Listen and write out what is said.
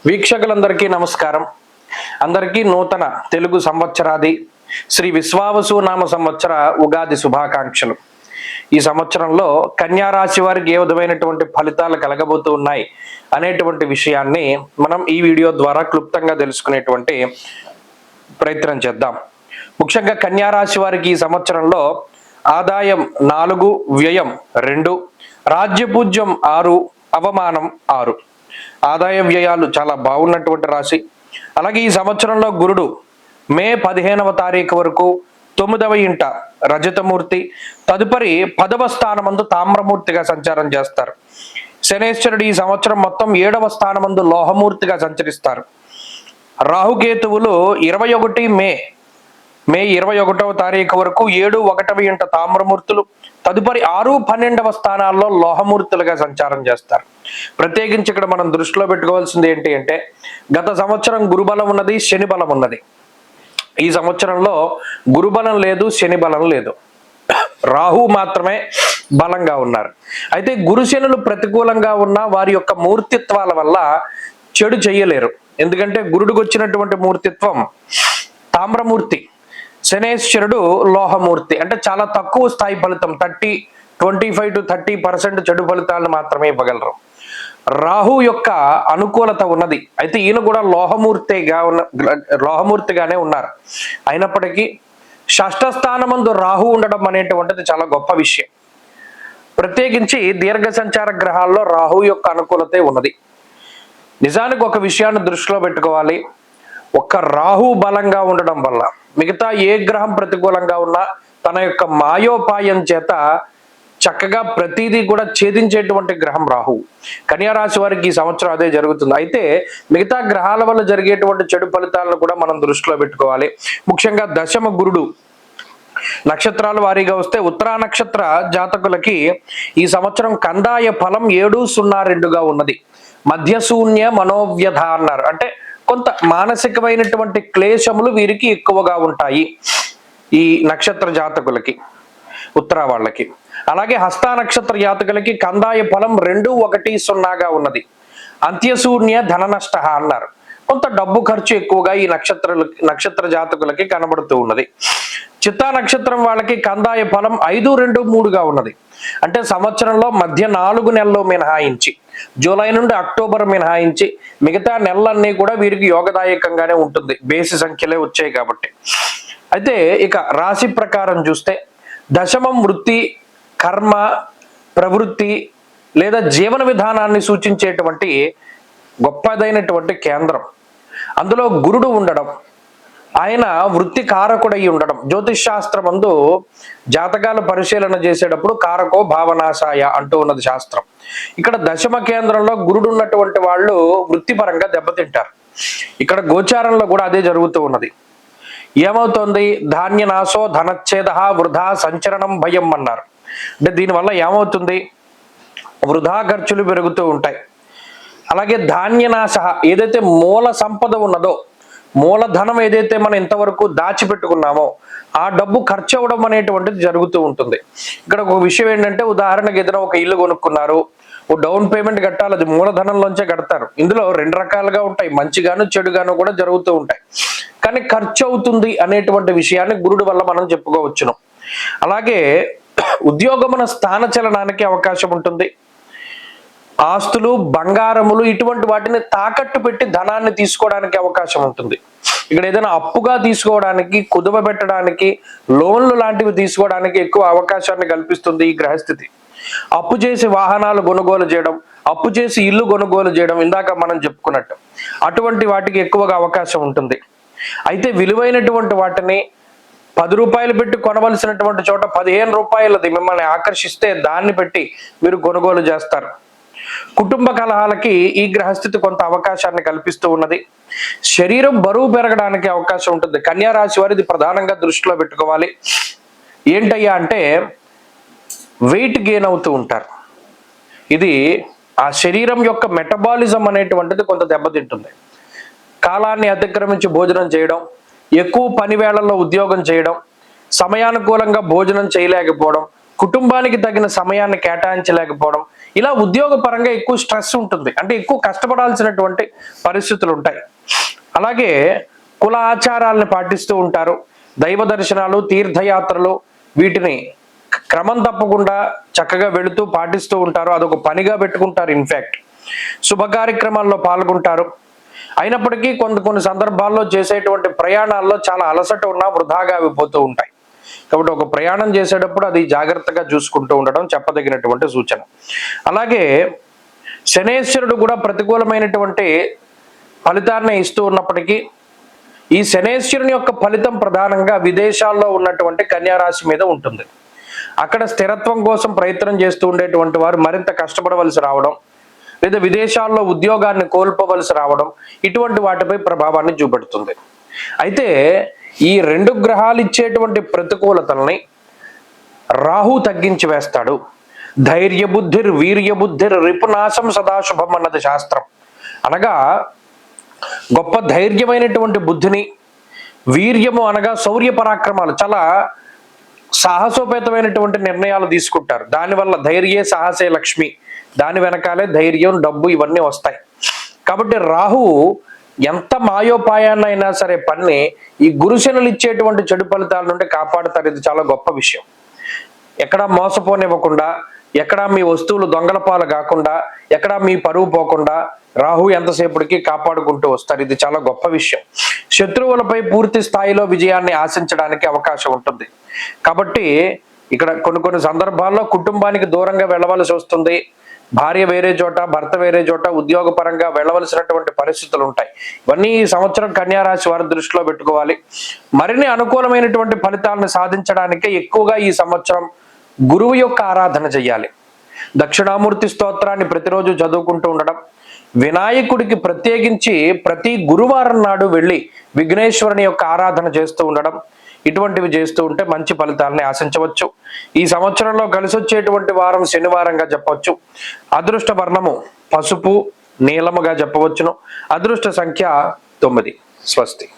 వీక్షకులందరికీ నమస్కారం. అందరికీ నూతన తెలుగు సంవత్సరాది శ్రీ విశ్వావసు నామ సంవత్సర ఉగాది శుభాకాంక్షలు. ఈ సంవత్సరంలో కన్యా రాశి వారికి ఏ విధమైనటువంటి ఫలితాలు కలగబోతూ ఉన్నాయి అనేటువంటి విషయాన్ని మనం ఈ వీడియో ద్వారా క్లుప్తంగా తెలుసుకునేటువంటి ప్రయత్నం చేద్దాం. ముఖ్యంగా కన్యా రాశి వారికి ఈ సంవత్సరంలో ఆదాయం 4, వ్యయం 2, రాజ్యపూజ్యం 6, అవమానం 6. ఆదాయ వ్యయాలు చాలా బాగున్నటువంటి రాశి. అలాగే ఈ సంవత్సరంలో గురుడు మే 15వ తారీఖు వరకు 9వ ఇంట రజతమూర్తి, తదుపరి 10వ స్థానమందు తామ్రమూర్తిగా సంచారం చేస్తారు. శనేశ్వరుడు ఈ సంవత్సరం మొత్తం 7వ స్థానమందు లోహమూర్తిగా సంచరిస్తారు. రాహుకేతువులు 21 మే 21వ తారీఖు వరకు 7, 1వ ఇంట తామ్రమూర్తులు, తదుపరి 6, 12వ స్థానాల్లో లోహమూర్తులుగా సంచారం చేస్తారు. ప్రత్యేకించి ఇక్కడ మనం దృష్టిలో పెట్టుకోవాల్సింది ఏంటి అంటే, గత సంవత్సరం గురుబలం ఉన్నది, శని బలం ఉన్నది. ఈ సంవత్సరంలో గురుబలం లేదు, శని బలం లేదు, రాహు మాత్రమే బలంగా ఉన్నారు. అయితే గురు శనులు ప్రతికూలంగా ఉన్న వారి యొక్క మూర్తిత్వాల వల్ల చెడు చెయ్యలేరు. ఎందుకంటే గురుడికి వచ్చినటువంటి మూర్తిత్వం తామ్రమూర్తి, శనేశ్వరుడు లోహమూర్తి. అంటే చాలా తక్కువ స్థాయి ఫలితం, 25 to 30% చెడు ఫలితాలను మాత్రమే ఇవ్వగలరు. రాహు యొక్క అనుకూలత ఉన్నది. అయితే ఈయన కూడా లోహమూర్తిగానే ఉన్నారు. అయినప్పటికీ షష్ఠ స్థానమందు రాహు ఉండడం అనేటువంటిది చాలా గొప్ప విషయం. ప్రత్యేకించి దీర్ఘ సంచార గ్రహాల్లో రాహు యొక్క అనుకూలతే ఉన్నది. నిజానికి ఒక విషయాన్ని దృష్టిలో పెట్టుకోవాలి. ఒక్క రాహు బలంగా ఉండడం వల్ల మిగతా ఏ గ్రహం ప్రతికూలంగా ఉన్నా తన యొక్క మాయోపాయం చేత చక్కగా ప్రతిదీ కూడా ఛేదించేటువంటి గ్రహం రాహువు. కన్యా రాశి వారికి ఈ సంవత్సరం అదే జరుగుతుంది. అయితే మిగతా గ్రహాల వల్ల జరిగేటువంటి చెడు ఫలితాలను కూడా మనం దృష్టిలో పెట్టుకోవాలి. ముఖ్యంగా దశమ గురుడు నక్షత్రాల వారీగా వస్తే ఉత్తరా నక్షత్ర జాతకులకి ఈ సంవత్సరం కందాయ ఫలం 7-0-2గా ఉన్నది. మధ్యశూన్య మనోవ్యధ అన్నారు. అంటే కొంత మానసికమైనటువంటి క్లేశములు వీరికి ఎక్కువగా ఉంటాయి ఈ నక్షత్ర జాతకులకి, ఉత్తరా వాళ్ళకి. అలాగే హస్త నక్షత్ర జాతకులకి కందాయ ఫలం 2-1-0గా ఉన్నది. అంత్యశూన్య ధన నష్ట అన్నారు. కొంత డబ్బు ఖర్చు ఎక్కువగా ఈ నక్షత్ర జాతకులకి కనబడుతూ ఉన్నది. చిత్తా నక్షత్రం వాళ్ళకి కందాయ ఫలం 5-2-3గా ఉన్నది. అంటే సంవత్సరంలో మధ్య 4 నెలలు మినహాయించి, జూలై నుండి అక్టోబర్ మినహాయించి మిగతా నెలలన్నీ కూడా వీరికి యోగదాయకంగానే ఉంటుంది. బేసి సంఖ్యలే వచ్చాయి కాబట్టి. అయితే ఇక రాశి ప్రకారం చూస్తే దశమం వృత్తి, కర్మ, ప్రవృత్తి లేదా జీవన విధానాన్ని సూచించేటువంటి గొప్పదైనటువంటి కేంద్రం. అందులో గురుడు ఉండడం, ఆయన వృత్తి కారకుడై ఉండడం. జ్యోతిష్ శాస్త్రం అందు జాతకాల పరిశీలన చేసేటప్పుడు కారకో భావనాశాయ అంటూ ఉన్నది శాస్త్రం. ఇక్కడ దశమ కేంద్రంలో గురుడు ఉన్నటువంటి వాళ్ళు వృత్తిపరంగా దెబ్బతింటారు. ఇక్కడ గోచారంలో కూడా అదే జరుగుతూ ఉన్నది. ఏమవుతుంది? ధాన్యనాశో ధనచ్ఛేద వృధా సంచరణం భయం అన్నారు. అంటే దీనివల్ల ఏమవుతుంది? వృధా ఖర్చులు పెరుగుతూ ఉంటాయి. అలాగే ధాన్యనాశ, ఏదైతే మూల సంపద ఉన్నదో, మూలధనం ఏదైతే మనం ఇంతవరకు దాచిపెట్టుకున్నామో ఆ డబ్బు ఖర్చు అవ్వడం అనేటువంటిది జరుగుతూ ఉంటుంది. ఇక్కడ ఒక విషయం ఏంటంటే, ఉదాహరణకు ఏదైనా ఒక ఇల్లు కొనుక్కున్నారు, ఓ డౌన్ పేమెంట్ కట్టాలి, అది మూలధనంలోంచే కడతారు. ఇందులో 2 రకాలుగా ఉంటాయి, మంచిగాను చెడుగాను కూడా జరుగుతూ ఉంటాయి. కానీ ఖర్చు అవుతుంది అనేటువంటి విషయాన్ని గురుడు వల్ల మనం చెప్పుకోవచ్చును. అలాగే ఉద్యోగమున స్థాన చలనానికి అవకాశం ఉంటుంది. ఆస్తులు, బంగారములు ఇటువంటి వాటిని తాకట్టు పెట్టి ధనాన్ని తీసుకోవడానికి అవకాశం ఉంటుంది. ఇక్కడ ఏదైనా అప్పుగా తీసుకోవడానికి, కుదువ పెట్టడానికి, లోన్లు లాంటివి తీసుకోవడానికి ఎక్కువ అవకాశాన్ని కల్పిస్తుంది ఈ గ్రహస్థితి. అప్పు చేసి వాహనాలు కొనుగోలు చేయడం, అప్పు చేసి ఇల్లు కొనుగోలు చేయడం, ఇందాక మనం చెప్పుకున్నట్టు అటువంటి వాటికి ఎక్కువగా అవకాశం ఉంటుంది. అయితే విలువైనటువంటి వాటిని 10 రూపాయలు పెట్టి కొనవలసినటువంటి చోట 15 రూపాయలది మిమ్మల్ని ఆకర్షిస్తే దాన్ని పెట్టి మీరు కొనుగోలు చేస్తారు. కుటుంబ కలహాలకి ఈ గ్రహస్థితి కొంత అవకాశాన్ని కల్పిస్తూ ఉన్నది. శరీరం బరువు పెరగడానికి అవకాశం ఉంటుంది. కన్యా రాశి వారు ఇది ప్రధానంగా దృష్టిలో పెట్టుకోవాలి. ఏంటయ్యా అంటే, వెయిట్ గెయిన్ అవుతూ ఉంటారు. ఇది ఆ శరీరం యొక్క మెటబాలిజం అనేటువంటిది కొంత దెబ్బతింటుంది. కాలాన్ని అతిక్రమించి భోజనం చేయడం, ఎక్కువ పని వేళల్లో ఉద్యోగం చేయడం, సమయానుకూలంగా భోజనం చేయలేకపోవడం, కుటుంబానికి తగిన సమయాన్ని కేటాయించలేకపోవడం, ఇలా ఉద్యోగ పరంగా ఎక్కువ స్ట్రెస్ ఉంటుంది, అంటే ఎక్కువ కష్టపడాల్సినటువంటి పరిస్థితులు ఉంటాయి. అలాగే కుల ఆచారాలను పాటిస్తూ ఉంటారు. దైవ దర్శనాలు, తీర్థయాత్రలు వీటిని క్రమం తప్పకుండా చక్కగా వెళుతూ పాటిస్తూ ఉంటారు. అదొక పనిగా పెట్టుకుంటారు. ఇన్ఫాక్ట్ శుభ కార్యక్రమాల్లో పాల్గొంటారు. అయినప్పటికీ కొన్ని సందర్భాల్లో చేసేటువంటి ప్రయాణాల్లో చాలా అలసట ఉన్నా వృధాగా అయిపోతూ ఉంటాయి. కాబట్టి ఒక ప్రయాణం చేసేటప్పుడు అది జాగ్రత్తగా చూసుకుంటూ ఉండడం చెప్పదగినటువంటి సూచన. అలాగే శనేశ్వరుడు కూడా ప్రతికూలమైనటువంటి ఫలితాన్ని ఇస్తూ ఉన్నప్పటికీ ఈ శనేశ్వరుని యొక్క ఫలితం ప్రధానంగా విదేశాల్లో ఉన్నటువంటి కన్యా రాశి మీద ఉంటుంది. అక్కడ స్థిరత్వం కోసం ప్రయత్నం చేస్తూ ఉండేటువంటి వారు మరింత కష్టపడవలసి రావడం, లేదా విదేశాల్లో ఉద్యోగాన్ని కోల్పోవలసి రావడం, ఇటువంటి వాటిపై ప్రభావాన్ని చూపెడుతుంది. అయితే ఈ 2 గ్రహాలు ఇచ్చేటువంటి ప్రతికూలతల్ని రాహు తగ్గించి వేస్తాడు. ధైర్య బుద్ధిర్ వీర్య బుద్ధిర్ రిపునాశం సదాశుభం అన్నది శాస్త్రం. అనగా గొప్ప ధైర్యమైనటువంటి బుద్ధిని, వీర్యము అనగా శౌర్య పరాక్రమాలు, చాలా సాహసోపేతమైనటువంటి నిర్ణయాలు తీసుకుంటారు. దానివల్ల ధైర్యే సాహసే లక్ష్మి, దాని వెనకాలే ధైర్యం, డబ్బు ఇవన్నీ వస్తాయి. కాబట్టి రాహువు ఎంత మాయోపాయాన్నైనా సరే పన్ని ఈ గురుశనులు ఇచ్చేటువంటి చెడు ఫలితాల నుండి కాపాడుతారు. ఇది చాలా గొప్ప విషయం. ఎక్కడా మోసపోనివ్వకుండా, ఎక్కడా మీ వస్తువులు దొంగల పాలు కాకుండా, ఎక్కడా మీ పరువు పోకుండా రాహు ఎంతసేపటికి కాపాడుకుంటూ వస్తారు. ఇది చాలా గొప్ప విషయం. శత్రువులపై పూర్తి స్థాయిలో విజయాన్ని ఆశించడానికి అవకాశం ఉంటుంది. కాబట్టి ఇక్కడ కొన్ని సందర్భాల్లో కుటుంబానికి దూరంగా వెళ్ళవలసి వస్తుంది. భార్య వేరే చోట, భర్త వేరే చోట ఉద్యోగ పరంగా వెళ్ళవలసినటువంటి పరిస్థితులు ఉంటాయి. ఇవన్నీ ఈ సంవత్సరం కన్యా రాశి వారి దృష్టిలో పెట్టుకోవాలి. మరిన్ని అనుకూలమైనటువంటి ఫలితాలను సాధించడానికి ఎక్కువగా ఈ సంవత్సరం గురువు యొక్క ఆరాధన చేయాలి. దక్షిణామూర్తి స్తోత్రాన్ని ప్రతిరోజు చదువుకుంటూ ఉండడం, వినాయకుడికి ప్రత్యేకించి ప్రతి గురువారం నాడు వెళ్ళి విఘ్నేశ్వరుని యొక్క ఆరాధన చేస్తూ ఉండడం, ఇటువంటివి చేస్తూ ఉంటే మంచి ఫలితాలని ఆశించవచ్చు. ఈ సంవత్సరంలో కలిసి వచ్చేటువంటి వారం శనివారంగా చెప్పవచ్చు. అదృష్ట వర్ణము పసుపు, నీలముగా చెప్పవచ్చును. అదృష్ట సంఖ్య 9. స్వస్తి.